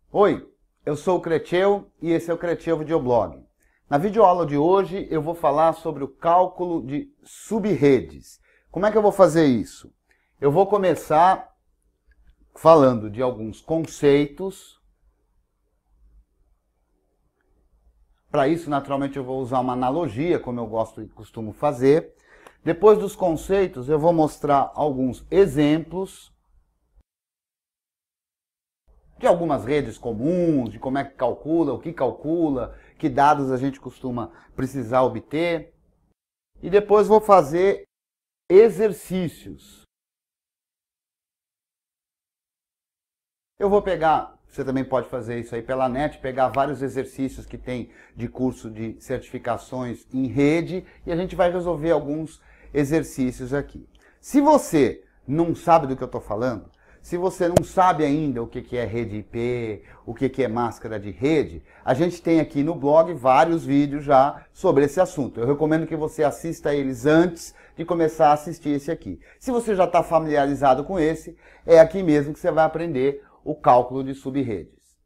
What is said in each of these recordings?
Oi, eu sou o Creteu e esse é o Creteu Videoblog. Na videoaula de hoje eu vou falar sobre o cálculo de subredes. Como é que eu vou fazer isso? Eu vou começar falando de alguns conceitos. Para isso, naturalmente, eu vou usar uma analogia, como eu gosto e costumo fazer. Depois dos conceitos, eu vou mostrar alguns exemplos de algumas redes comuns, de como é que calcula, o que dados a gente costuma precisar obter. E depois vou fazer exercícios. Eu vou pegar, você também pode fazer isso aí pela net, pegar vários exercícios que tem de curso de certificações em rede e a gente vai resolver alguns exercícios aqui. Se você não sabe do que eu estou falando, se você não sabe ainda o que é rede IP, o que é máscara de rede, a gente tem aqui no blog vários vídeos já sobre esse assunto. Eu recomendo que você assista eles antes de começar a assistir esse aqui. Se você já está familiarizado com esse, é aqui mesmo que você vai aprender o cálculo de subredes.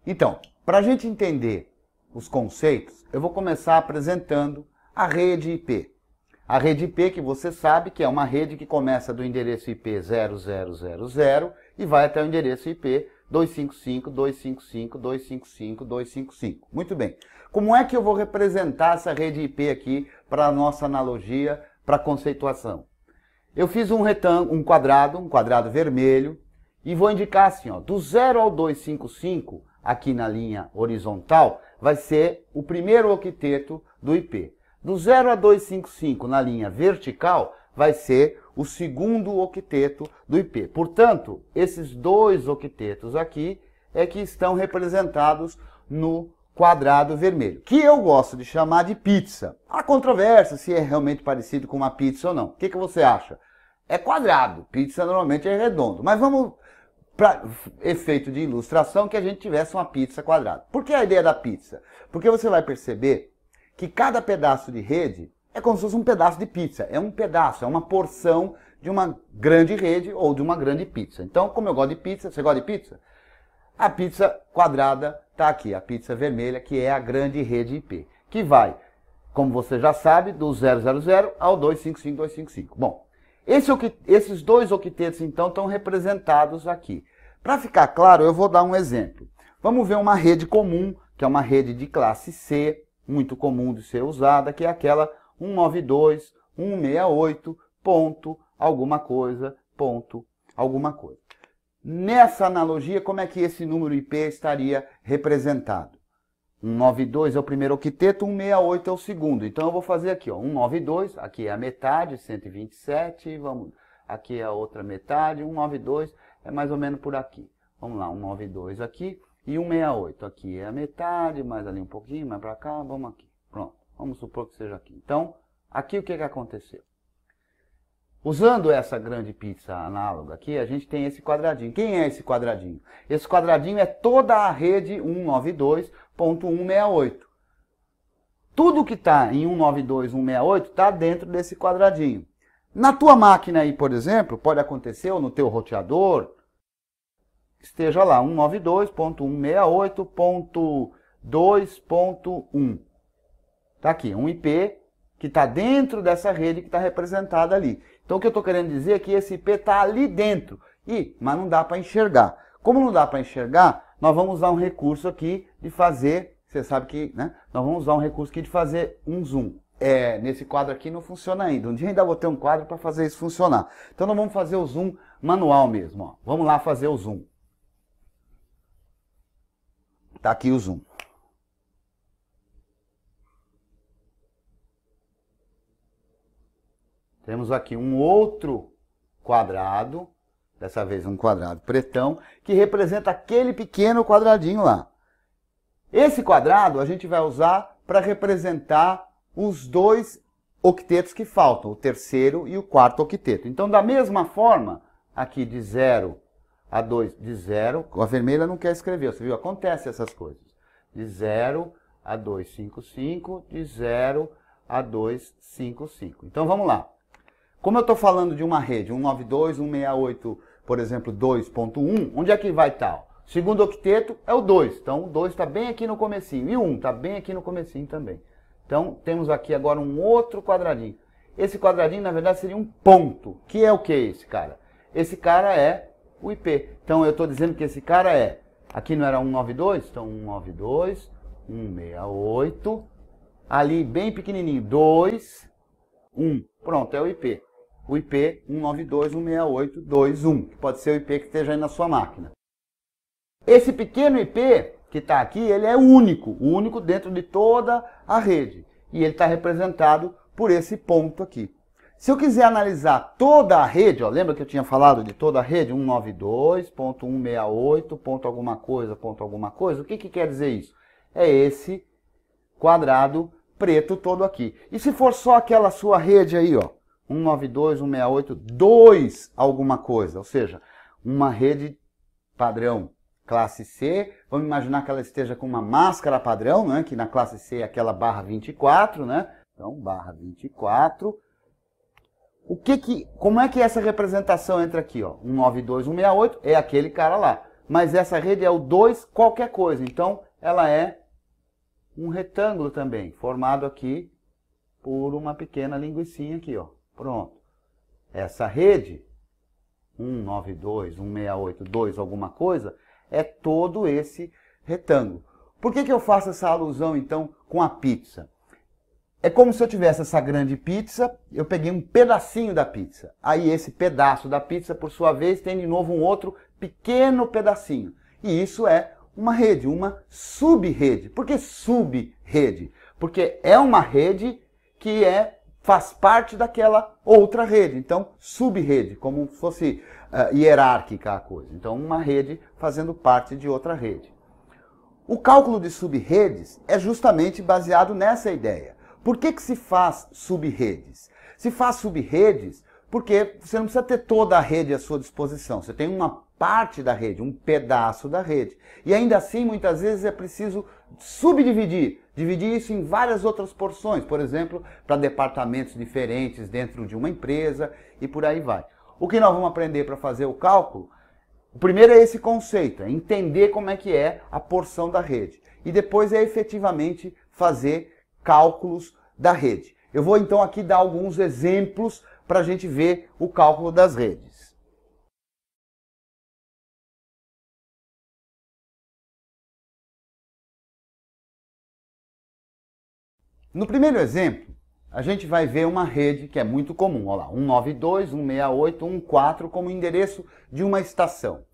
Então, para a gente entender os conceitos, eu vou começar apresentando a rede IP. A rede IP, que você sabe que é uma rede que começa do endereço IP 0000 e vai até o endereço IP 255.255.255.255. Muito bem. Como é que eu vou representar essa rede IP aqui para a nossa analogia, para a conceituação? Eu fiz um quadrado vermelho, e vou indicar assim, ó, do 0 ao 255, aqui na linha horizontal, vai ser o primeiro octeto do IP. Do 0 a 255 na linha vertical vai ser o segundo octeto do IP. Portanto, esses dois octetos aqui é que estão representados no quadrado vermelho, que eu gosto de chamar de pizza. Há controvérsia se é realmente parecido com uma pizza ou não. O que você acha? É quadrado, pizza normalmente é redondo. Mas vamos, para efeito de ilustração, que a gente tivesse uma pizza quadrada. Por que a ideia da pizza? Porque você vai perceber que cada pedaço de rede é como se fosse um pedaço de pizza. É um pedaço, é uma porção de uma grande rede ou de uma grande pizza. Então, como eu gosto de pizza, você gosta de pizza? A pizza quadrada está aqui, a pizza vermelha, que é a grande rede IP, que vai, como você já sabe, do 000 ao 255.255. Bom, esses dois octetos, então, estão representados aqui. Para ficar claro, eu vou dar um exemplo. Vamos ver uma rede comum, que é uma rede de classe C, muito comum de ser usada, que é aquela 192.168, ponto, alguma coisa, ponto, alguma coisa. Nessa analogia, como é que esse número IP estaria representado? 192 é o primeiro octeto, 168 é o segundo. Então eu vou fazer aqui, ó, 192, aqui é a metade, 127, vamos, aqui é a outra metade, 192 é mais ou menos por aqui. Vamos lá, 192 aqui. E 168, aqui é a metade, mais ali um pouquinho, mais para cá, vamos aqui. Pronto, vamos supor que seja aqui. Então, aqui o que aconteceu? Usando essa grande pizza análoga aqui, a gente tem esse quadradinho. Quem é esse quadradinho? Esse quadradinho é toda a rede 192.168. Tudo que está em 192.168 está dentro desse quadradinho. Na tua máquina aí, por exemplo, pode acontecer, ou no teu roteador, esteja lá, 192.168.2.1. Está aqui, um IP que está dentro dessa rede que está representada ali. Então, o que eu estou querendo dizer é que esse IP está ali dentro, mas não dá para enxergar. Como não dá para enxergar, nós vamos usar um recurso aqui de fazer, você sabe que, né? Nós vamos usar um recurso aqui de fazer um zoom. Nesse quadro aqui não funciona ainda. Um dia ainda vou ter um quadro para fazer isso funcionar. Então, nós vamos fazer o zoom manual mesmo. Ó. Vamos lá fazer o zoom. Está aqui o zoom. Temos aqui um outro quadrado, dessa vez um quadrado pretão, que representa aquele pequeno quadradinho lá. Esse quadrado a gente vai usar para representar os dois octetos que faltam, o terceiro e o quarto octeto. Então, da mesma forma, aqui de 0 a 2, de 0, a vermelha não quer escrever, você viu? Acontece essas coisas. De 0 a 255, de 0 a 255. Então vamos lá. Como eu estou falando de uma rede, 192, 168, por exemplo, 2.1, onde é que vai estar? Segundo octeto é o 2. Então, o 2 está bem aqui no comecinho. E o 1 está bem aqui no comecinho também. Então, temos aqui agora um outro quadradinho. Esse quadradinho, na verdade, seria um ponto. Que é o que esse cara? Esse cara é o IP. Então, eu estou dizendo que esse cara é... Aqui não era 192? Então, 192, 168. Ali, bem pequenininho, 2, 1. Pronto, é o IP. O IP 192.168.2.1, que pode ser o IP que esteja aí na sua máquina. Esse pequeno IP que está aqui, ele é único, o único dentro de toda a rede. E ele está representado por esse ponto aqui. Se eu quiser analisar toda a rede, ó, lembra que eu tinha falado de toda a rede? 192.168, ponto alguma coisa, o que quer dizer isso? É esse quadrado preto todo aqui. E se for só aquela sua rede aí, ó, 192.168.2 alguma coisa, ou seja, uma rede padrão classe C, vamos imaginar que ela esteja com uma máscara padrão, né, que na classe C é aquela barra 24, né? Então, barra 24. Como é que é essa representação entra aqui, ó? 192.168 é aquele cara lá. Mas essa rede é o 2 qualquer coisa. Então, ela é um retângulo também, formado aqui por uma pequena linguicinha aqui, ó. Pronto. Essa rede, 192.168.2 alguma coisa, é todo esse retângulo. Por que eu faço essa alusão, então, com a pizza? É como se eu tivesse essa grande pizza, eu peguei um pedacinho da pizza. Aí esse pedaço da pizza, por sua vez, tem de novo um outro pequeno pedacinho. E isso é uma rede, uma sub-rede. Por que sub-rede? Porque é uma rede que faz parte daquela outra rede. Então, sub-rede, como se fosse hierárquica a coisa. Então, uma rede fazendo parte de outra rede. O cálculo de sub-redes é justamente baseado nessa ideia. Por que se faz sub-redes? Se faz sub-redes porque você não precisa ter toda a rede à sua disposição. Você tem uma parte da rede, um pedaço da rede. E ainda assim, muitas vezes é preciso subdividir. Dividir isso em várias outras porções. Por exemplo, para departamentos diferentes dentro de uma empresa e por aí vai. O que nós vamos aprender para fazer o cálculo? O primeiro é esse conceito, é entender como é que é a porção da rede. E depois é efetivamente fazer cálculos da rede. Eu vou então aqui dar alguns exemplos para a gente ver o cálculo das redes. No primeiro exemplo, a gente vai ver uma rede que é muito comum. Olha lá, 192.168.1.4 como endereço de uma estação.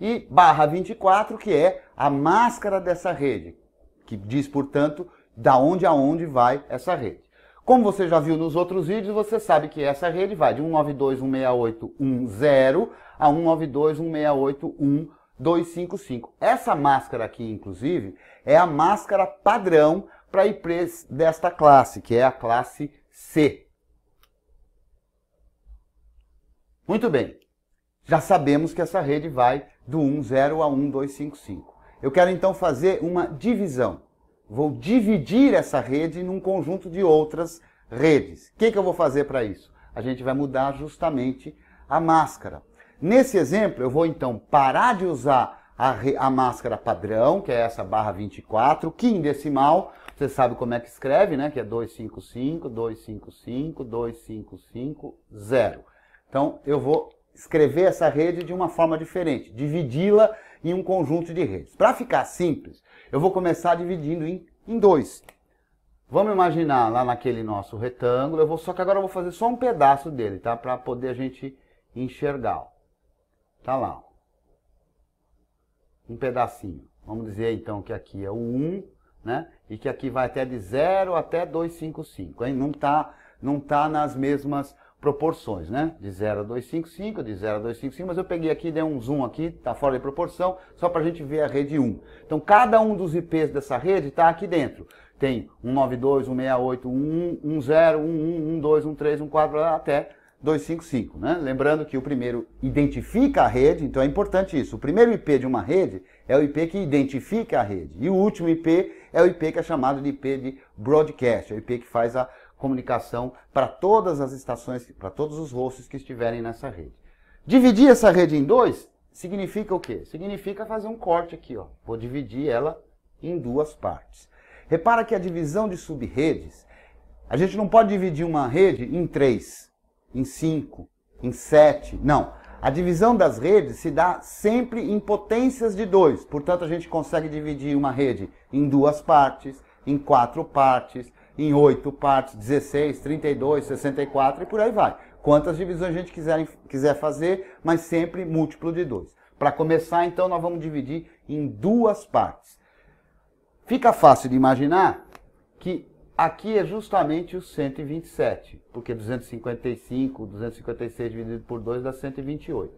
E barra 24, que é a máscara dessa rede, que diz, portanto, da onde a onde vai essa rede. Como você já viu nos outros vídeos, você sabe que essa rede vai de 192.168.1.0 a 192.168.1.255. Essa máscara aqui, inclusive, é a máscara padrão para IPs desta classe, que é a classe C. Muito bem. Já sabemos que essa rede vai do 10 a 1255. Eu quero então fazer uma divisão. Vou dividir essa rede num conjunto de outras redes. O que eu vou fazer para isso? A gente vai mudar justamente a máscara. Nesse exemplo, eu vou então parar de usar a máscara padrão, que é essa barra 24, que em decimal, você sabe como é que escreve, né? Que é 255, 255, 2550. Então, eu vou escrever essa rede de uma forma diferente, dividi-la em um conjunto de redes. Para ficar simples, eu vou começar dividindo em dois. Vamos imaginar lá naquele nosso retângulo, só que agora eu vou fazer só um pedaço dele, tá? Para poder a gente enxergar. Tá lá. Um pedacinho. Vamos dizer então que aqui é o 1, né? E que aqui vai até de 0 até 255. Hein? Não tá nas mesmas proporções, né? De 0 a 255, de 0 a 255, mas eu peguei aqui, dei um zoom aqui, tá fora de proporção, só para a gente ver a rede 1. Então, cada um dos IPs dessa rede está aqui dentro. Tem 192, 168, 110, 11, 12, 13, 14, até 255, né? Lembrando que o primeiro identifica a rede, então é importante isso. O primeiro IP de uma rede é o IP que identifica a rede. E o último IP é o IP que é chamado de IP de broadcast, é o IP que faz a comunicação para todas as estações, para todos os hosts que estiverem nessa rede. Dividir essa rede em dois significa o quê? Significa fazer um corte aqui, ó. Vou dividir ela em duas partes. Repara que a divisão de subredes, a gente não pode dividir uma rede em 3, em 5, em 7, não. A divisão das redes se dá sempre em potências de 2. Portanto, a gente consegue dividir uma rede em duas partes, em 4 partes, em 8 partes, 16, 32, 64 e por aí vai. Quantas divisões a gente quiser fazer, mas sempre múltiplo de 2. Para começar, então, nós vamos dividir em duas partes. Fica fácil de imaginar que aqui é justamente o 127, porque 255, 256 dividido por 2 dá 128.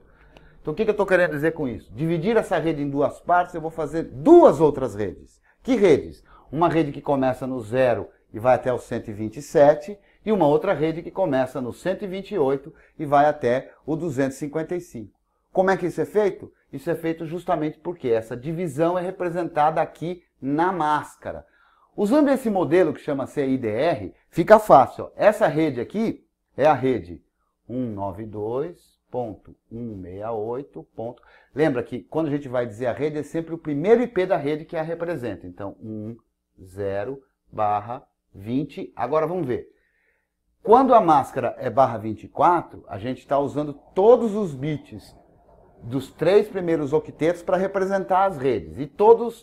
Então o que eu estou querendo dizer com isso? Dividir essa rede em duas partes, eu vou fazer duas outras redes. Que redes? Uma rede que começa no 0 e vai até o 127, e uma outra rede que começa no 128 e vai até o 255. Como é que isso é feito? Isso é feito justamente porque essa divisão é representada aqui na máscara. Usando esse modelo que chama CIDR, fica fácil. Ó. Essa rede aqui é a rede 192.168. Lembra que quando a gente vai dizer a rede, é sempre o primeiro IP da rede que a representa. Então, 10/20. Agora vamos ver. Quando a máscara é /24, a gente está usando todos os bits dos 3 primeiros octetos para representar as redes. E todo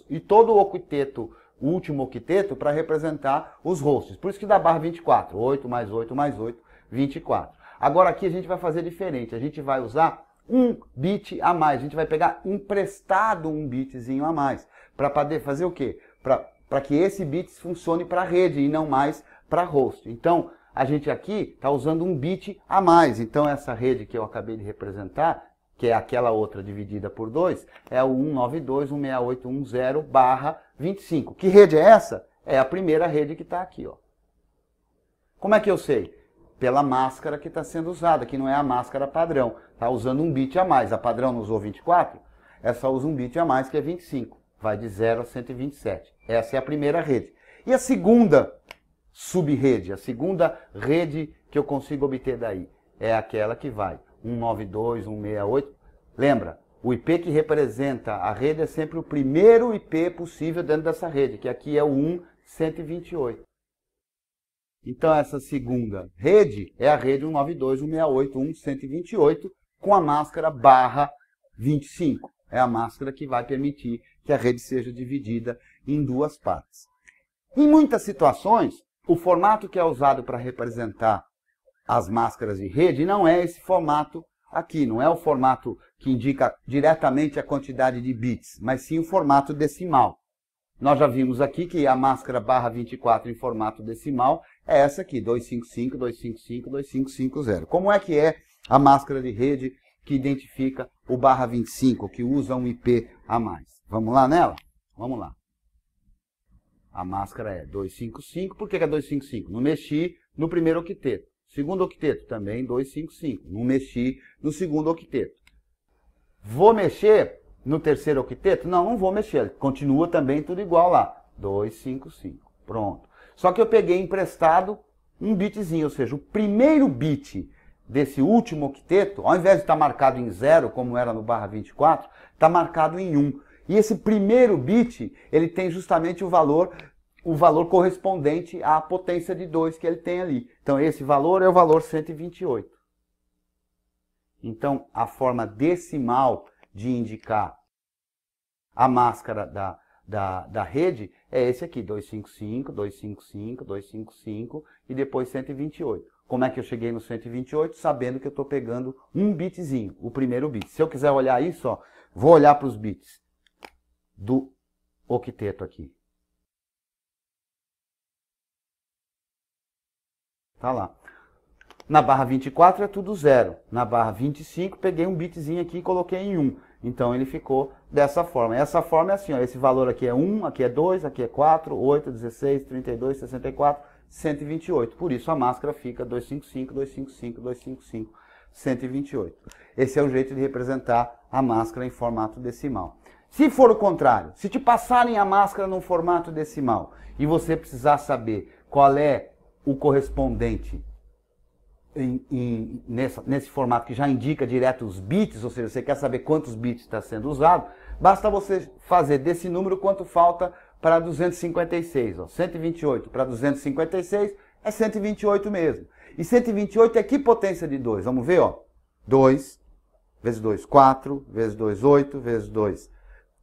o octeto, o último octeto, para representar os hosts. Por isso que dá /24. 8 mais 8 mais 8, 24. Agora aqui a gente vai fazer diferente. A gente vai usar um bit a mais. A gente vai pegar emprestado um bitzinho a mais. Para poder fazer o quê? Para que esse bit funcione para a rede e não mais para host. Então, a gente aqui está usando um bit a mais. Então, essa rede que eu acabei de representar, que é aquela outra dividida por 2, é o 192.168.10/25. Que rede é essa? É a primeira rede que está aqui, ó. Como é que eu sei? Pela máscara que está sendo usada, que não é a máscara padrão. Está usando um bit a mais. A padrão não usou 24, essa usa um bit a mais, que é 25. Vai de 0 a 127. Essa é a primeira rede. E a segunda subrede, a segunda rede que eu consigo obter daí, é aquela que vai 192.168. Lembra, o IP que representa a rede é sempre o primeiro IP possível dentro dessa rede, que aqui é o 128. Então essa segunda rede é a rede 192.168.128 com a máscara /25. É a máscara que vai permitir que a rede seja dividida em duas partes. Em muitas situações, o formato que é usado para representar as máscaras de rede não é esse formato aqui, não é o formato que indica diretamente a quantidade de bits, mas sim o formato decimal. Nós já vimos aqui que a máscara /24 em formato decimal é essa aqui, 255.255.255.0. Como é que é a máscara de rede que identifica o /25, que usa um IP a mais? Vamos lá nela? Vamos lá. A máscara é 255. Por que é 255? Não mexi no primeiro octeto. Segundo octeto, também 255. Não mexi no segundo octeto. Vou mexer no terceiro octeto? Não, não vou mexer. Continua também tudo igual lá. 255. Pronto. Só que eu peguei emprestado um bitzinho, ou seja, o primeiro bit desse último octeto, ao invés de estar marcado em 0, como era no /24, está marcado em 1. E esse primeiro bit, ele tem justamente o valor correspondente à potência de 2 que ele tem ali. Então, esse valor é o valor 128. Então, a forma decimal de indicar a máscara da rede é esse aqui, 255, 255, 255 e depois 128. Como é que eu cheguei no 128? Sabendo que eu estou pegando um bitzinho, o primeiro bit. Se eu quiser olhar isso, ó, vou olhar para os bits do octeto aqui. Tá lá. Na /24 é tudo 0. Na /25 peguei um bitzinho aqui e coloquei em 1. Então ele ficou dessa forma. Essa forma é assim, ó, esse valor aqui é 1, aqui é 2, aqui é 4, 8, 16, 32, 64, 128. Por isso a máscara fica 255, 255, 255, 128. Esse é o jeito de representar a máscara em formato decimal. Se for o contrário, se te passarem a máscara num formato decimal e você precisar saber qual é o correspondente nesse formato que já indica direto os bits, ou seja, você quer saber quantos bits está sendo usado, basta você fazer desse número quanto falta para 256. Ó. 128 para 256 é 128 mesmo. E 128 é que potência de 2? Vamos ver, ó. 2 vezes 2, 4, vezes 2, 8, vezes 2,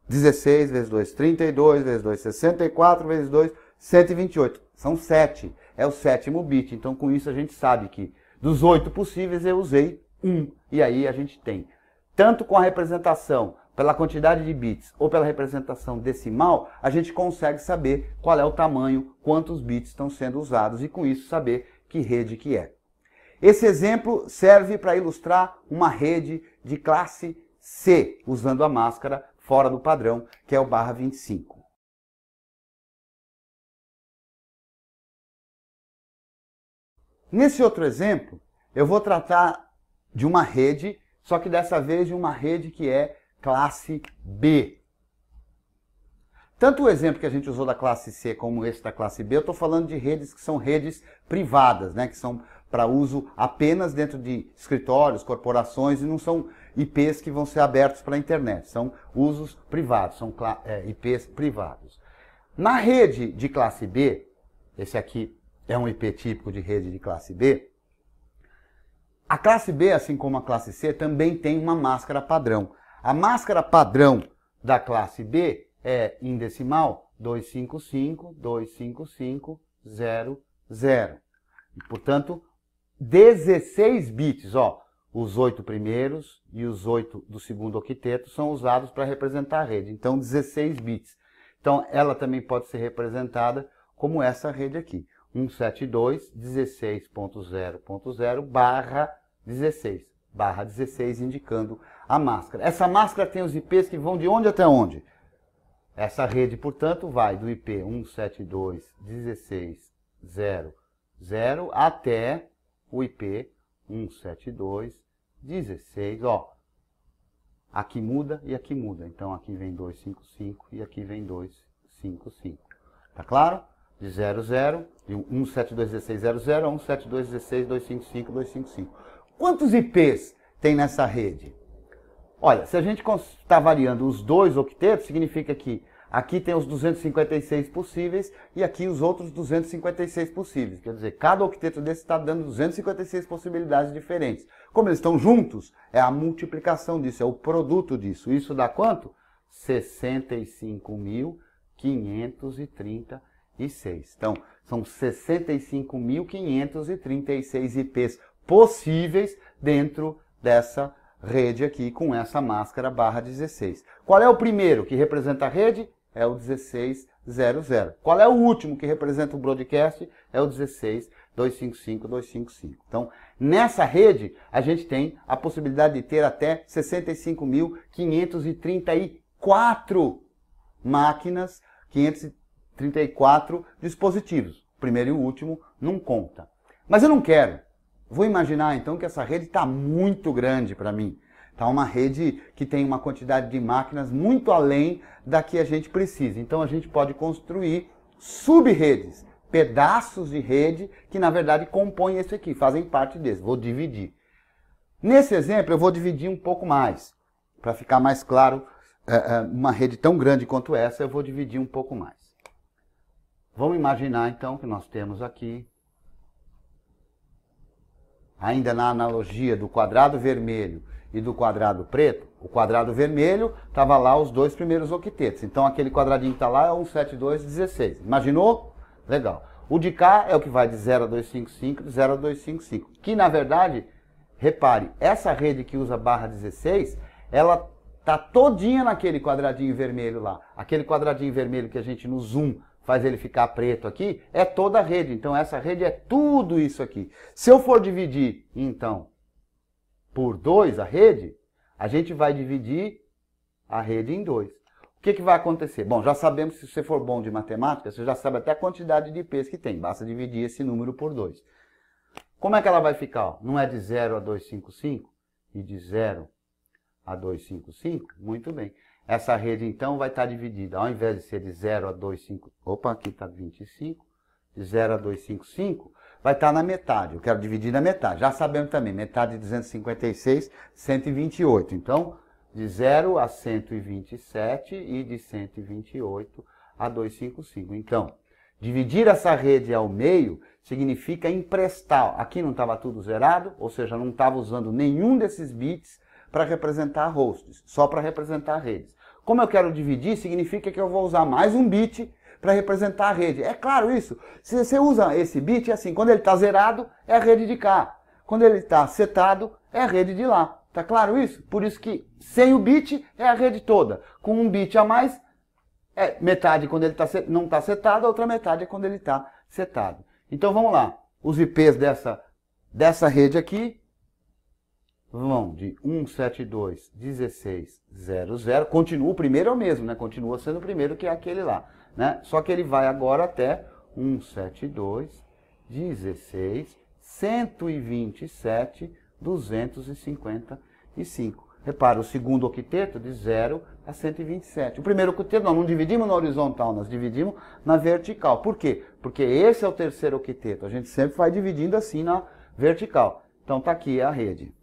16, vezes 2, 32, vezes 2, 64, vezes 2, 128. São 7. É o sétimo bit. Então, com isso, a gente sabe que dos 8 possíveis, eu usei 1. E aí, a gente tem, tanto com a representação pela quantidade de bits ou pela representação decimal, a gente consegue saber qual é o tamanho, quantos bits estão sendo usados e, com isso, saber que rede que é. Esse exemplo serve para ilustrar uma rede de classe C, usando a máscara fora do padrão, que é o barra 25. Nesse outro exemplo, eu vou tratar de uma rede, só que dessa vez de uma rede que é classe B. Tanto o exemplo que a gente usou da classe C como esse da classe B, eu estou falando de redes que são redes privadas, né, que são para uso apenas dentro de escritórios, corporações, e não são IPs que vão ser abertos para a internet, são usos privados, são IPs privados. Na rede de classe B, esse aqui é um IP típico de rede de classe B, a classe B, assim como a classe C, também tem uma máscara padrão. A máscara padrão da classe B é, em decimal, 255.255.00. E, portanto, 16 bits, ó, os 8 primeiros e os 8 do segundo octeto são usados para representar a rede. Então, 16 bits. Então, ela também pode ser representada como essa rede aqui. 172.16.0.0 barra 16. Barra 16 indicando a máscara. Essa máscara tem os IPs que vão de onde até onde? Essa rede, portanto, vai do IP 172.16.0.0 até o IP 172.16. Ó, aqui muda e aqui muda. Então, aqui vem 255 e aqui vem 255. Tá claro? De 00, de 172.16.00 a 172.16.255.255. Quantos IPs tem nessa rede? Olha, se a gente está variando os dois octetos, significa que aqui tem os 256 possíveis e aqui os outros 256 possíveis. Quer dizer, cada octeto desse está dando 256 possibilidades diferentes. Como eles estão juntos, é a multiplicação disso, é o produto disso. Isso dá quanto? 65.536. Então, são 65.536 IPs possíveis dentro dessa rede aqui com essa máscara barra 16. Qual é o primeiro que representa a rede? É o 16.00. Qual é o último que representa o broadcast? É o 16.255.255. Então, nessa rede, a gente tem a possibilidade de ter até 65.534 máquinas, 534 dispositivos. O primeiro e o último não conta. Mas eu não quero. Vou imaginar então que essa rede está muito grande para mim. Está uma rede que tem uma quantidade de máquinas muito além da que a gente precisa. Então a gente pode construir sub-redes, pedaços de rede que na verdade compõem esse aqui, fazem parte desse. Vou dividir. Nesse exemplo eu vou dividir um pouco mais. Para ficar mais claro, uma rede tão grande quanto essa eu vou dividir um pouco mais. Vamos imaginar então que nós temos aqui, ainda na analogia do quadrado vermelho e do quadrado preto, o quadrado vermelho estava lá os dois primeiros octetos. Então aquele quadradinho que está lá é 172.16. Imaginou? Legal. O de cá é o que vai de 0 a 255, de 0 a 255. Que na verdade, repare, essa rede que usa barra 16, ela está todinha naquele quadradinho vermelho lá. Aquele quadradinho vermelho que a gente no zoom faz ele ficar preto aqui, é toda a rede. Então, essa rede é tudo isso aqui. Se eu for dividir, então, por 2 a rede, a gente vai dividir a rede em 2. O que vai acontecer? Bom, já sabemos que se você for bom de matemática, você já sabe até a quantidade de IPs que tem. Basta dividir esse número por 2. Como é que ela vai ficar? Não é de 0 a 255 e de 0 a 255? Muito bem. Essa rede, então, vai estar dividida, ao invés de ser de 0 a 255, opa, aqui está 25, de 0 a 255, vai estar na metade. Eu quero dividir na metade. Já sabemos também, metade de 256, 128. Então, de 0 a 127 e de 128 a 255. Então, dividir essa rede ao meio significa emprestar. Aqui não estava tudo zerado, ou seja, não estava usando nenhum desses bits para representar hosts, só para representar redes. Como eu quero dividir, significa que eu vou usar mais um bit para representar a rede. É claro isso. Se você usa esse bit, é assim, quando ele está zerado, é a rede de cá. Quando ele está setado, é a rede de lá. Tá claro isso? Por isso que sem o bit é a rede toda. Com um bit a mais, é metade quando ele não está setado, a outra metade é quando ele está setado. Então vamos lá. Os IPs dessa rede aqui vão de 172.16.00. Continua, o primeiro é o mesmo, né? Continua sendo o primeiro que é aquele lá, né? Só que ele vai agora até 172.16.127.255. Repara, o segundo octeto de 0 a 127. O primeiro octeto nós não dividimos na horizontal, nós dividimos na vertical. Por quê? Porque esse é o terceiro octeto. A gente sempre vai dividindo assim na vertical. Então tá aqui a rede.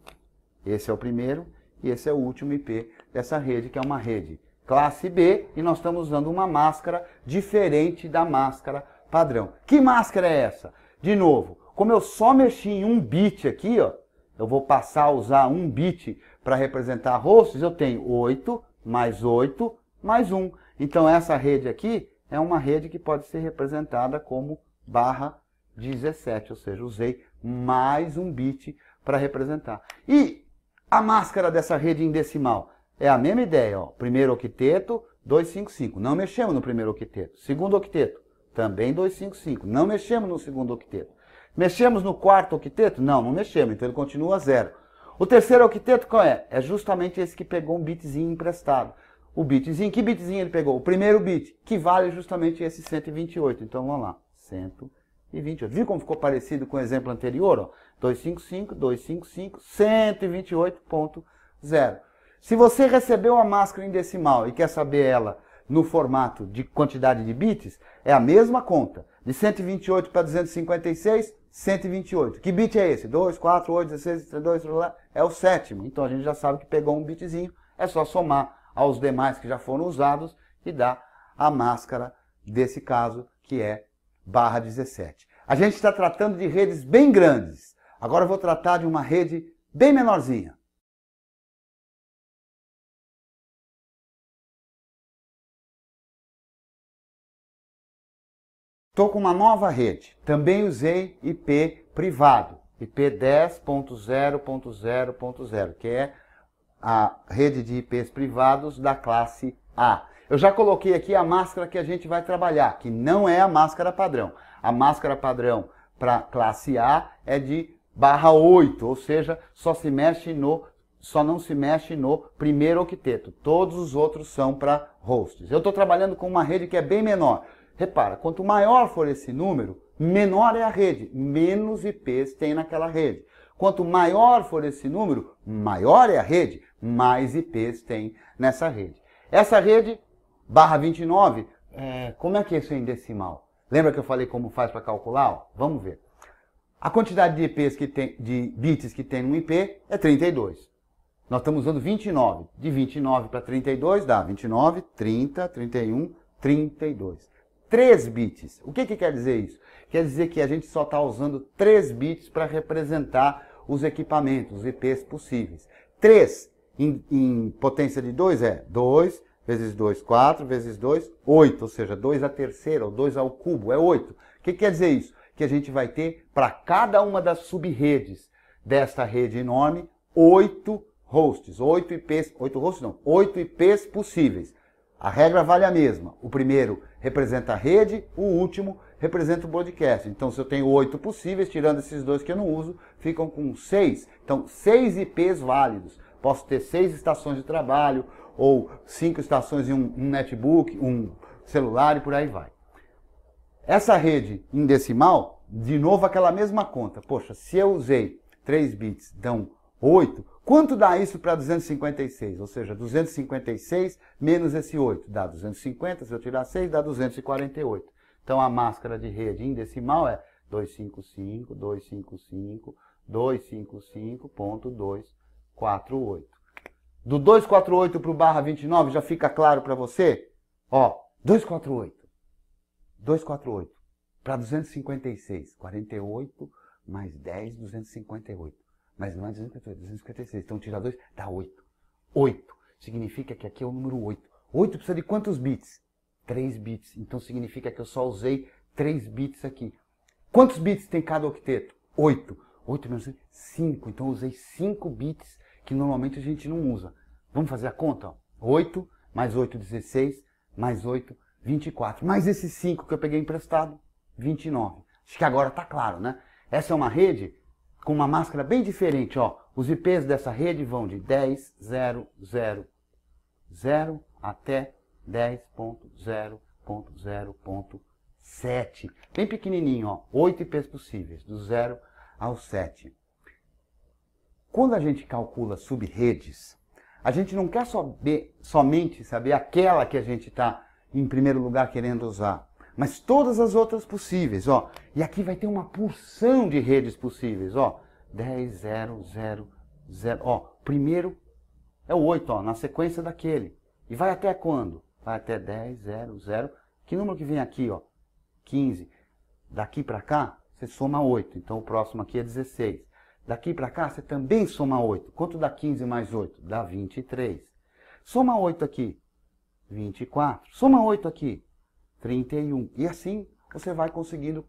Esse é o primeiro e esse é o último IP dessa rede, que é uma rede classe B, e nós estamos usando uma máscara diferente da máscara padrão. Que máscara é essa? De novo, como eu só mexi em um bit aqui, ó, eu vou passar a usar um bit para representar hosts, eu tenho 8 mais 8 mais 1. Então essa rede aqui é uma rede que pode ser representada como barra 17, ou seja, usei mais um bit para representar. E a máscara dessa rede em decimal é a mesma ideia, ó. Primeiro octeto, 255. Não mexemos no primeiro octeto. Segundo octeto, também 255. Não mexemos no segundo octeto. Mexemos no quarto octeto? Não, não mexemos. Então ele continua 0. O terceiro octeto qual é? É justamente esse que pegou um bitzinho emprestado. O bitzinho, que bitzinho ele pegou? O primeiro bit, que vale justamente esse 128. Então vamos lá. 128. Viu como ficou parecido com o exemplo anterior? Ó? 255, 255, 128.0. Se você recebeu a máscara em decimal e quer saber ela no formato de quantidade de bits, é a mesma conta. De 128 para 256, 128. Que bit é esse? 2, 4, 8, 16, 32, é o sétimo. Então a gente já sabe que pegou um bitzinho, é só somar aos demais que já foram usados e dá a máscara desse caso, que é barra 17. A gente está tratando de redes bem grandes. Agora eu vou tratar de uma rede bem menorzinha. Estou com uma nova rede. Também usei IP privado. IP 10.0.0.0, que é a rede de IPs privados da classe A. Eu já coloquei aqui a máscara que a gente vai trabalhar, que não é a máscara padrão. A máscara padrão para classe A é de barra 8, ou seja, só não se mexe no primeiro octeto. Todos os outros são para hosts. Eu estou trabalhando com uma rede que é bem menor. Repara, quanto maior for esse número, menor é a rede, menos IPs tem naquela rede. Quanto maior for esse número, maior é a rede, mais IPs tem nessa rede. Essa rede, barra 29, como é que é isso em decimal? Lembra que eu falei como faz para calcular? Vamos ver. A quantidade de IPs que tem, de bits que tem no IP é 32. Nós estamos usando 29. De 29 para 32 dá 29, 30, 31, 32. 3 bits. O que quer dizer isso? Quer dizer que a gente só está usando 3 bits para representar os equipamentos, os IPs possíveis. 3 em potência de 2 é 2 vezes 2, 4, vezes 2, 8. Ou seja, 2 à terceira, ou 2 ao cubo, é 8. O que quer dizer isso? Que a gente vai ter, para cada uma das sub-redes desta rede enorme, 8 hosts, 8 IPs, 8 hosts não, 8 IPs possíveis. A regra vale a mesma. O primeiro representa a rede, o último representa o broadcast. Então, se eu tenho 8 possíveis, tirando esses dois que eu não uso, ficam com 6. Então, 6 IPs válidos. Posso ter 6 estações de trabalho, ou 5 estações em um netbook, um celular e por aí vai. Essa rede em decimal, de novo aquela mesma conta. Poxa, se eu usei 3 bits, dão 8, quanto dá isso para 256? Ou seja, 256 menos esse 8 dá 250, se eu tirar 6 dá 248. Então a máscara de rede em decimal é 255.248. Do 248 para o barra 29 já fica claro para você? Ó, 248 para 256, 48 mais 10, 258. Mas não é 258, 256. Então tira 2, dá 8. 8 significa que aqui é o número 8. 8 precisa de quantos bits? 3 bits. Então significa que eu só usei 3 bits aqui. Quantos bits tem cada octeto? 8. 8 menos 5. Então eu usei 5 bits que normalmente a gente não usa. Vamos fazer a conta? Ó. 8 mais 8, 16, mais 8, 24. Mais esses 5 que eu peguei emprestado, 29. Acho que agora está claro, né? Essa é uma rede com uma máscara bem diferente. Ó. Os IPs dessa rede vão de 10.0.0.0 até 10.0.0.7. Bem pequenininho, ó. 8 IPs possíveis, do 0 ao 7. Quando a gente calcula subredes, a gente não quer somente saber aquela que a gente está, em primeiro lugar, querendo usar, mas todas as outras possíveis, ó. E aqui vai ter uma porção de redes possíveis, ó. 10, 0, 0, 0, ó. Primeiro é o 8, ó, na sequência daquele. E vai até quando? Vai até 10, 0, 0. Que número que vem aqui, ó? 15. Daqui para cá, você soma 8. Então o próximo aqui é 16. Daqui para cá, você também soma 8. Quanto dá 15 mais 8? Dá 23. Soma 8 aqui. 24. Soma 8 aqui. 31. E assim você vai conseguindo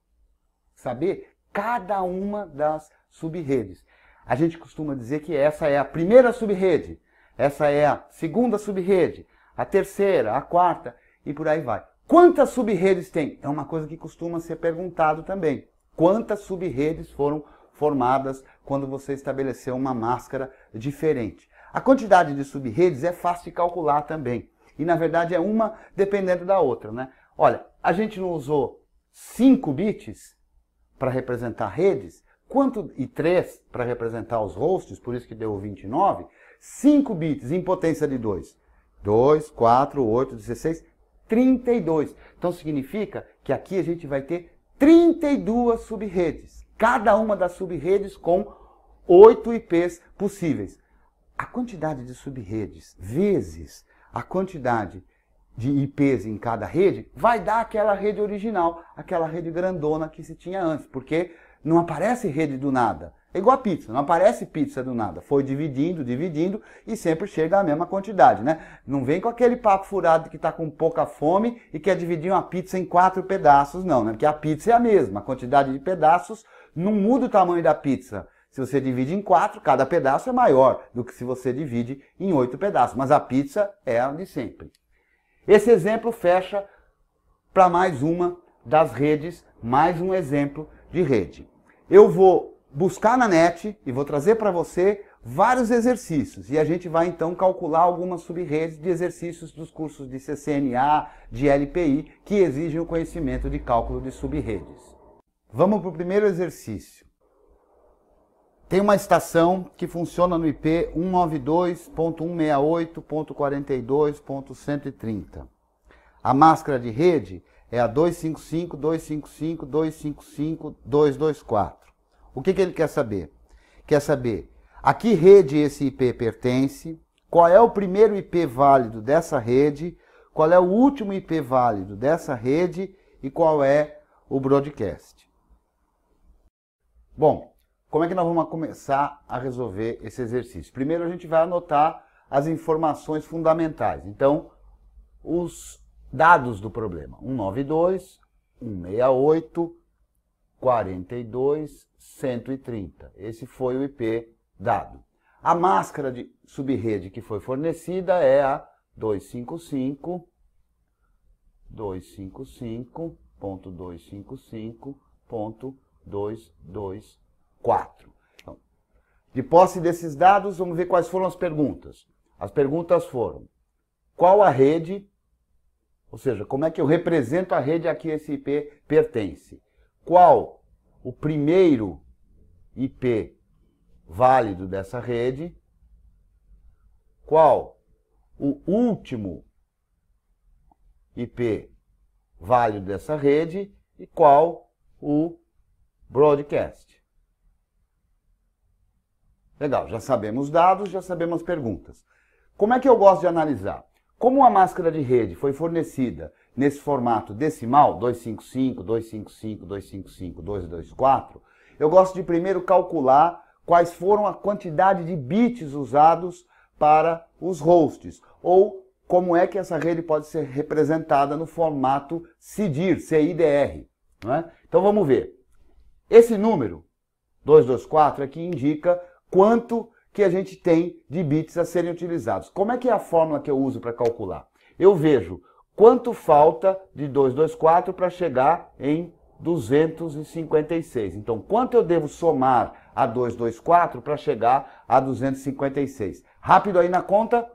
saber cada uma das subrredes. A gente costuma dizer que essa é a primeira subrede, essa é a segunda subrede, a terceira, a quarta e por aí vai. Quantas subrredes tem? É uma coisa que costuma ser perguntado também. Quantas subrredes foram formadas quando você estabeleceu uma máscara diferente? A quantidade de subrredes é fácil de calcular também. E na verdade é uma dependendo da outra, né? Olha, a gente não usou 5 bits para representar redes, e 3 para representar os hosts, por isso que deu 29, 5 bits em potência de 2. 2, 4, 8, 16, 32. Então significa que aqui a gente vai ter 32 subredes. Cada uma das subredes com 8 IPs possíveis. A quantidade de subredes vezes a quantidade de IPs em cada rede vai dar aquela rede original, aquela rede grandona que se tinha antes, porque não aparece rede do nada. É igual a pizza, não aparece pizza do nada. Foi dividindo, dividindo e sempre chega a mesma quantidade, né? Não vem com aquele papo furado que está com pouca fome e quer dividir uma pizza em 4 pedaços, não, né? Porque a pizza é a mesma, a quantidade de pedaços não muda o tamanho da pizza. Se você divide em 4, cada pedaço é maior do que se você divide em 8 pedaços, mas a pizza é a de sempre. Esse exemplo fecha para mais uma das redes, mais um exemplo de rede. Eu vou buscar na net e vou trazer para você vários exercícios. E a gente vai então calcular algumas subredes de exercícios dos cursos de CCNA, de LPI, que exigem o conhecimento de cálculo de subredes. Vamos para o primeiro exercício. Tem uma estação que funciona no IP 192.168.42.130. A máscara de rede é a 255.255.255.224. O que ele quer saber? Quer saber a que rede esse IP pertence, qual é o primeiro IP válido dessa rede, qual é o último IP válido dessa rede e qual é o broadcast. Bom, como é que nós vamos começar a resolver esse exercício? Primeiro a gente vai anotar as informações fundamentais. Então, os dados do problema. 192, 168, 42, 130. Esse foi o IP dado. A máscara de subrede que foi fornecida é a 255.255.255.224. Então, de posse desses dados, vamos ver quais foram as perguntas. As perguntas foram: qual a rede, ou seja, como é que eu represento a rede a que esse IP pertence? Qual o primeiro IP válido dessa rede? Qual o último IP válido dessa rede? E qual o broadcast. Legal, já sabemos dados, já sabemos perguntas. Como é que eu gosto de analisar? Como a máscara de rede foi fornecida nesse formato decimal, 255, 255, 255, 224, eu gosto de primeiro calcular quais foram a quantidade de bits usados para os hosts, ou como é que essa rede pode ser representada no formato CIDR, CIDR. Não é? Então vamos ver. Esse número, 224, aqui indica quanto que a gente tem de bits a serem utilizados. Como é que é a fórmula que eu uso para calcular? Eu vejo quanto falta de 224 para chegar em 256. Então, quanto eu devo somar a 224 para chegar a 256? Rápido aí na conta,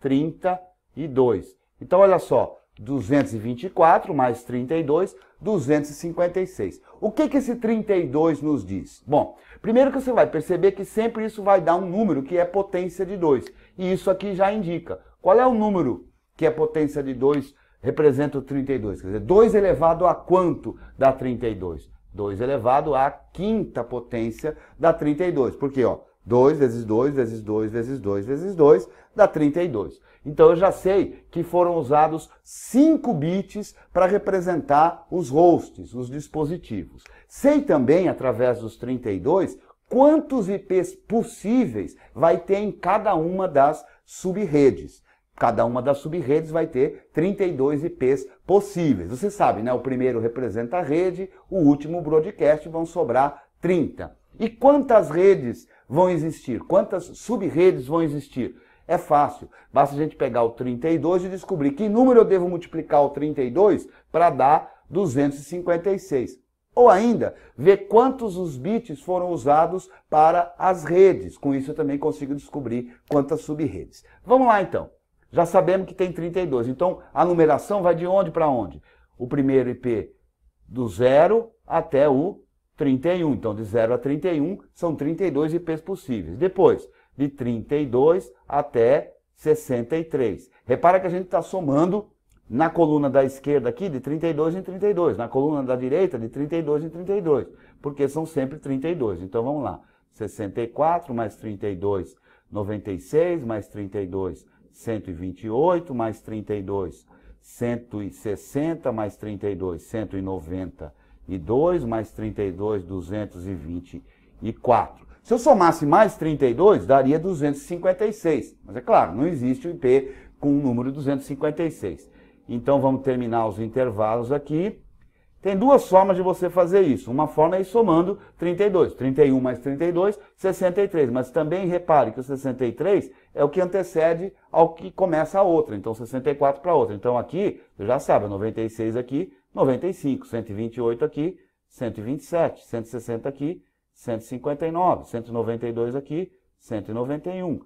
32. Então, olha só, 224 mais 32, 256. O que esse 32 nos diz? Bom, primeiro que você vai perceber que sempre isso vai dar um número que é potência de 2. E isso aqui já indica. Qual é o número que é potência de 2 representa o 32? Quer dizer, 2 elevado a quanto dá 32? 2 elevado à quinta potência dá 32. Por quê? 2 vezes 2 vezes 2 vezes 2 vezes 2 dá 32. Então eu já sei que foram usados 5 bits para representar os hosts, os dispositivos. Sei também, através dos 32, quantos IPs possíveis vai ter em cada uma das sub-redes. Cada uma das sub-redes vai ter 32 IPs possíveis. Você sabe, né? O primeiro representa a rede, o último o broadcast, vão sobrar 30. E quantas redes vão existir? Quantas sub-redes vão existir? É fácil, basta a gente pegar o 32 e descobrir que número eu devo multiplicar o 32 para dar 256. Ou ainda, ver quantos os bits foram usados para as redes. Com isso eu também consigo descobrir quantas sub-redes. Vamos lá então. Já sabemos que tem 32. Então a numeração vai de onde para onde? O primeiro IP do 0 até o 31. Então de 0 a 31 são 32 IPs possíveis. Depois, de 32 até 63. Repara que a gente está somando na coluna da esquerda aqui de 32 em 32, na coluna da direita de 32 em 32, porque são sempre 32. Então vamos lá, 64 mais 32, 96 mais 32, 128 mais 32, 160 mais 32, 192 mais 32, 224. Se eu somasse mais 32, daria 256. Mas é claro, não existe o IP com o número 256. Então vamos terminar os intervalos aqui. Tem duas formas de você fazer isso. Uma forma é ir somando 32. 31 mais 32, 63. Mas também repare que o 63 é o que antecede ao que começa a outra. Então 64 para a outra. Então aqui, você já sabe, 96 aqui, 95. 128 aqui, 127. 160 aqui, 159, 192 aqui, 191,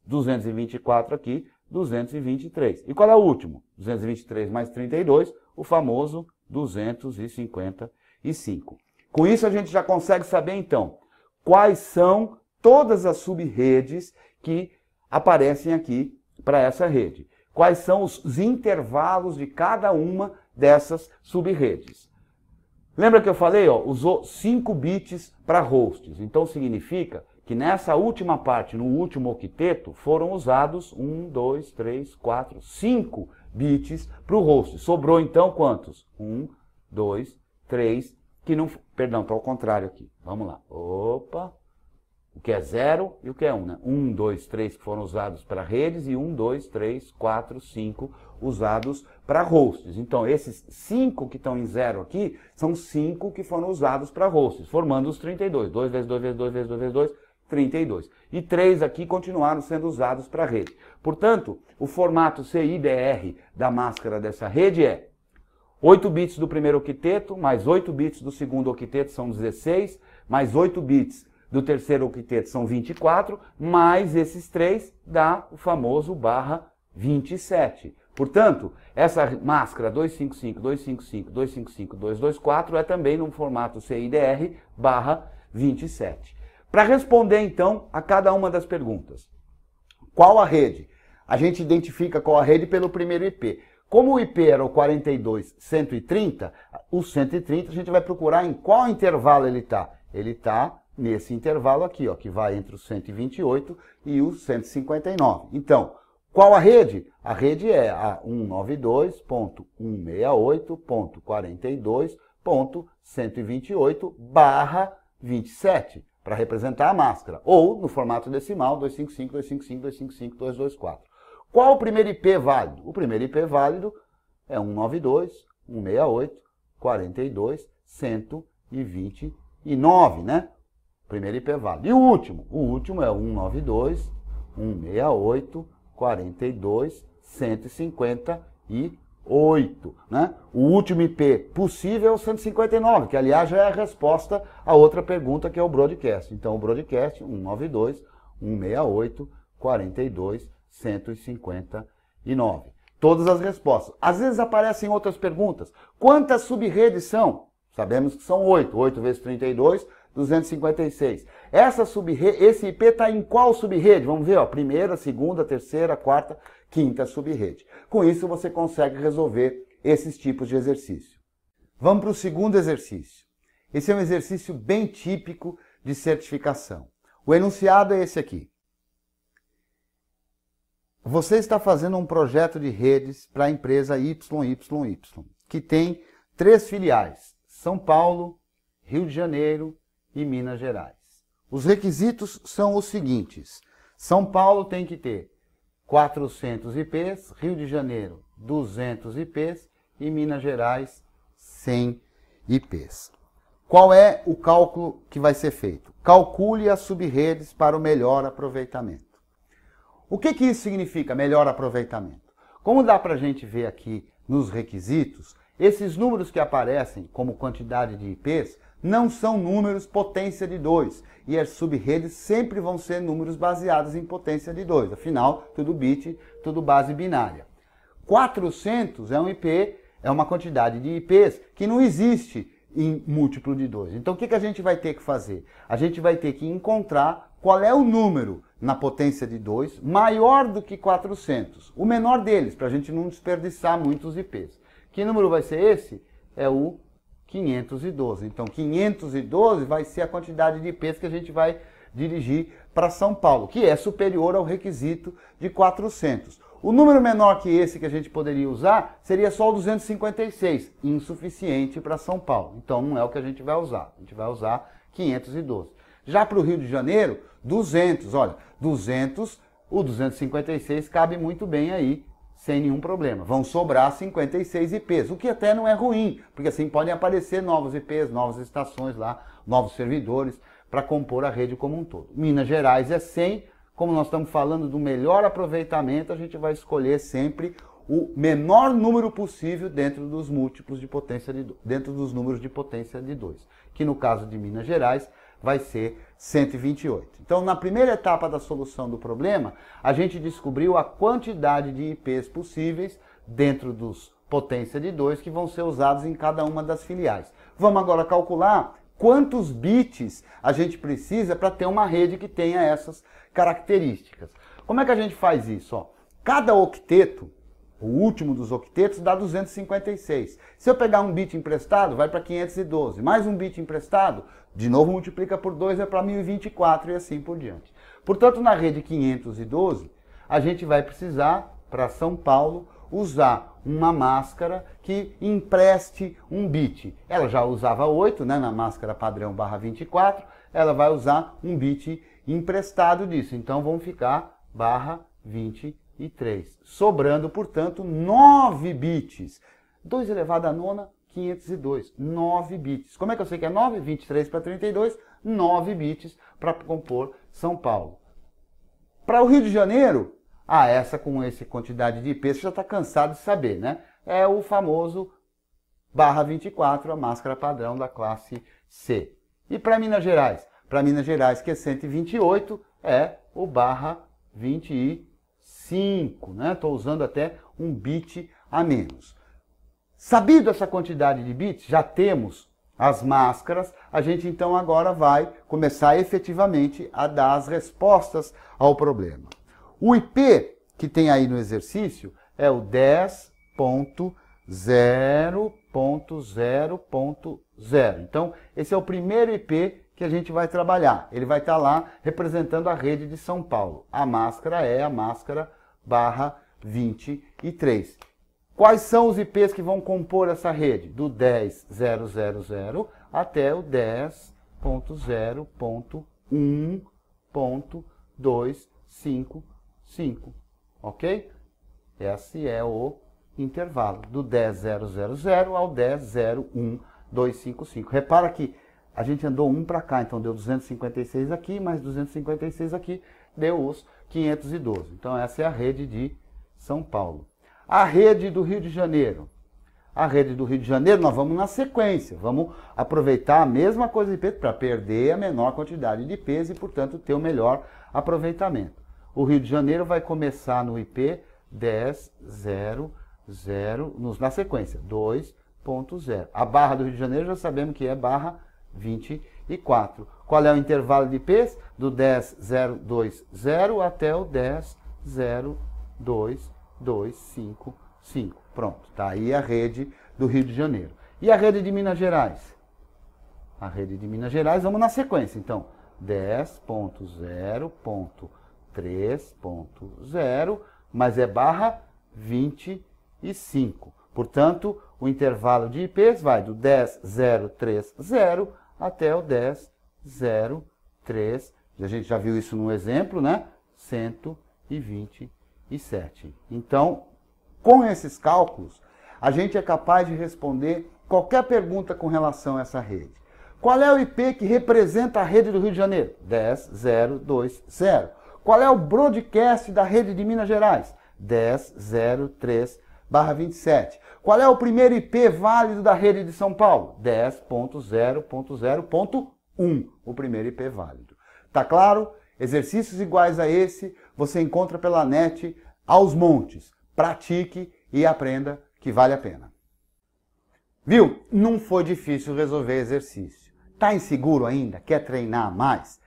224 aqui, 223. E qual é o último? 223 mais 32, o famoso 255. Com isso a gente já consegue saber então quais são todas as sub-redes que aparecem aqui para essa rede. Quais são os intervalos de cada uma dessas sub-redes. Lembra que eu falei, usou 5 bits para hosts. Então significa que nessa última parte, no último octeto, foram usados 1, 2, 3, 4, 5 bits para o host. Sobrou então quantos? 1, 2, 3, que não... Perdão, está ao contrário aqui. Vamos lá. Opa! O que é 0 e o que é 1, né? 1, 2, 3 que foram usados para redes e 1, 2, 3, 4, 5 usados para hosts. Então, esses 5 que estão em 0 aqui, são 5 que foram usados para hosts, formando os 32. 2 vezes 2 vezes 2 vezes 2 vezes 2, 32. E 3 aqui continuaram sendo usados para rede. Portanto, o formato CIDR da máscara dessa rede é 8 bits do primeiro octeto, mais 8 bits do segundo octeto são 16, mais 8 bits do terceiro octeto são 24, mais esses 3 dá o famoso barra 27. Portanto, essa máscara 255, 255, 255, 224 é também no formato CIDR barra 27. Para responder então a cada uma das perguntas. Qual a rede? A gente identifica qual a rede pelo primeiro IP. Como o IP era o 42130, O 130 a gente vai procurar em qual intervalo ele está. Ele está nesse intervalo aqui, ó, que vai entre o 128 e o 159. Então, qual a rede? A rede é a 192.168.42.128/27, para representar a máscara. Ou, no formato decimal, 255, 255, 255, 224. Qual o primeiro IP válido? O primeiro IP válido é 192.168.42.129, né? Primeiro IP válido. E o último? O último é 192.168.42.158, né? O último IP possível é o 159, que aliás já é a resposta a outra pergunta que é o broadcast. Então o broadcast 192.168.42.159. Todas as respostas. Às vezes aparecem outras perguntas. Quantas sub-redes são? Sabemos que são 8. 8 vezes 32, 256. Esse IP está em qual sub-rede? Vamos ver, ó, primeira, segunda, terceira, quarta, quinta sub-rede. Com isso você consegue resolver esses tipos de exercício. Vamos para o segundo exercício. Esse é um exercício bem típico de certificação. O enunciado é esse aqui. Você está fazendo um projeto de redes para a empresa YYY, que tem 3 filiais, São Paulo, Rio de Janeiro e Minas Gerais. Os requisitos são os seguintes. São Paulo tem que ter 400 IPs, Rio de Janeiro 200 IPs e Minas Gerais 100 IPs. Qual é o cálculo que vai ser feito? Calcule as sub-redes para o melhor aproveitamento. O que isso significa, melhor aproveitamento? Como dá para a gente ver aqui nos requisitos, esses números que aparecem como quantidade de IPs não são números potência de 2. E as sub-redes sempre vão ser números baseados em potência de 2. Afinal, tudo bit, tudo base binária. 400 é um IP, é uma quantidade de IPs que não existe em múltiplo de 2. Então o que a gente vai ter que fazer? A gente vai ter que encontrar qual é o número na potência de 2 maior do que 400. O menor deles, para a gente não desperdiçar muitos IPs. Que número vai ser esse? É o 512. Então 512 vai ser a quantidade de IPs que a gente vai dirigir para São Paulo, que é superior ao requisito de 400. O número menor que esse que a gente poderia usar seria só o 256, insuficiente para São Paulo. Então não é o que a gente vai usar, a gente vai usar 512. Já para o Rio de Janeiro, 200, olha, 200, o 256 cabe muito bem aí, sem nenhum problema. Vão sobrar 56 IPs, o que até não é ruim, porque assim podem aparecer novos IPs, novas estações lá, novos servidores, para compor a rede como um todo. Minas Gerais é 100, como nós estamos falando do melhor aproveitamento, a gente vai escolher sempre o menor número possível dentro dos múltiplos de potência dentro dos números de potência de 2, que no caso de Minas Gerais vai ser 128. Então, na primeira etapa da solução do problema, a gente descobriu a quantidade de IPs possíveis dentro dos potência de 2 que vão ser usados em cada uma das filiais. Vamos agora calcular quantos bits a gente precisa para ter uma rede que tenha essas características. Como é que a gente faz isso? Ó, cada octeto, o último dos octetos, dá 256. Se eu pegar um bit emprestado, vai para 512. Mais um bit emprestado, de novo multiplica por 2, é para 1024 e assim por diante. Portanto, na rede 512, a gente vai precisar, para São Paulo, usar uma máscara que empreste um bit. Ela já usava 8, né, na máscara padrão /24, ela vai usar um bit emprestado disso. Então, vão ficar /23. Sobrando, portanto, 9 bits. 2 elevado à nona, 502. 9 bits. Como é que eu sei que é 9? 23 para 32, 9 bits para compor São Paulo. Para o Rio de Janeiro, essa com essa quantidade de IPs, você já está cansado de saber, né? É o famoso /24, a máscara padrão da classe C. E para Minas Gerais? Para Minas Gerais, que é 128, é o /25, né? Estou usando até um bit a menos. Sabido essa quantidade de bits, já temos as máscaras, a gente então agora vai começar efetivamente a dar as respostas ao problema. O IP que tem aí no exercício é o 10.0 0.0.0. Então, esse é o primeiro IP que a gente vai trabalhar. Ele vai estar lá representando a rede de São Paulo. A máscara é a máscara /23. Quais são os IPs que vão compor essa rede? Do 10.0.0.0 até o 10.0.1.255, ok? Esse é o intervalo, do 10.0.0.0 ao 10.0.1.255. Repara que a gente andou 1 para cá, então deu 256 aqui, mais 256 aqui, deu os 512. Então essa é a rede de São Paulo. A rede do Rio de Janeiro. A rede do Rio de Janeiro, nós vamos na sequência. Vamos aproveitar a mesma coisa de IP para perder a menor quantidade de IPs e, portanto, ter o melhor aproveitamento. O Rio de Janeiro vai começar no IP 10.0.0, na sequência, 2.0. A barra do Rio de Janeiro já sabemos que é barra 24. Qual é o intervalo de IPs? Do 10.0.2.0 até o 10.0.2.255. Pronto, tá aí a rede do Rio de Janeiro. E a rede de Minas Gerais? A rede de Minas Gerais, vamos na sequência. Então, 10.0.3.0, mas é barra 25. Portanto, o intervalo de IPs vai do 10.0.3.0 até o 10.0.3. A gente já viu isso no exemplo, né? 127. Então, com esses cálculos, a gente é capaz de responder qualquer pergunta com relação a essa rede. Qual é o IP que representa a rede do Rio de Janeiro? 10.0.2.0. Qual é o broadcast da rede de Minas Gerais? 10.0.3/27. Qual é o primeiro IP válido da rede de São Paulo? 10.0.0.1, o primeiro IP válido. Tá claro? Exercícios iguais a esse você encontra pela net aos montes. Pratique e aprenda que vale a pena. Viu? Não foi difícil resolver exercício. Tá inseguro ainda? Quer treinar mais?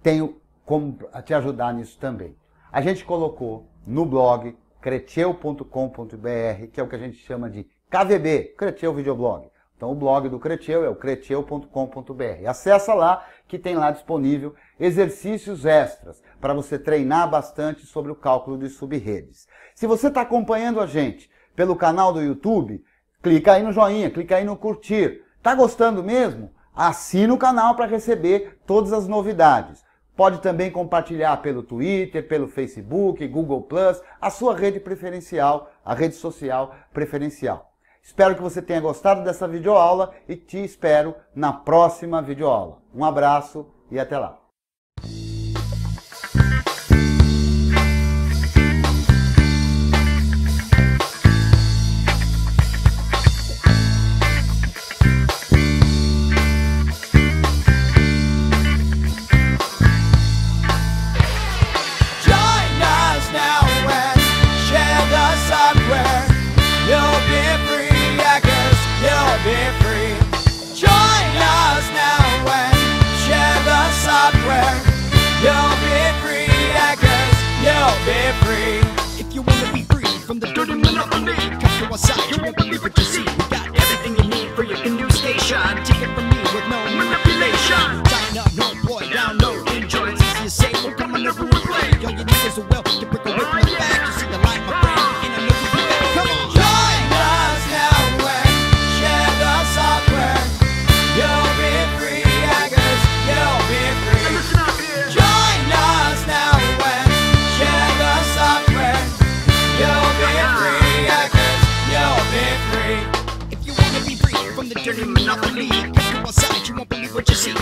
Tenho como te ajudar nisso também. A gente colocou no blog creteu.com.br, que é o que a gente chama de KVB, Creteu Videoblog. Então o blog do Creteu é o creteu.com.br. Acessa lá que tem lá disponível exercícios extras para você treinar bastante sobre o cálculo de subredes. Se você está acompanhando a gente pelo canal do YouTube, clica aí no joinha, clica aí no curtir. Tá gostando mesmo? Assina o canal para receber todas as novidades. Pode também compartilhar pelo Twitter, pelo Facebook, Google+, a sua rede preferencial, a rede social preferencial. Espero que você tenha gostado dessa videoaula e te espero na próxima videoaula. Um abraço e até lá. If you wanna be free from the dirty monopoly, come to our side, you won't believe what you see. We got everything you need for your new station. Take it from me with no manipulation. Sign up, no boy, download, enjoy. It's easy to say, well, come on over and play. All you need is a will to break away from the back. You see the light, my friend, and I know you can bet. Come on, join us now and share the software. You'll be free, hackers. You'll be free. Join us now and share the software. You'll be free, hackers. You'll be free. If you wanna be free from the dirty monopoly, come to our side, you won't believe what you see.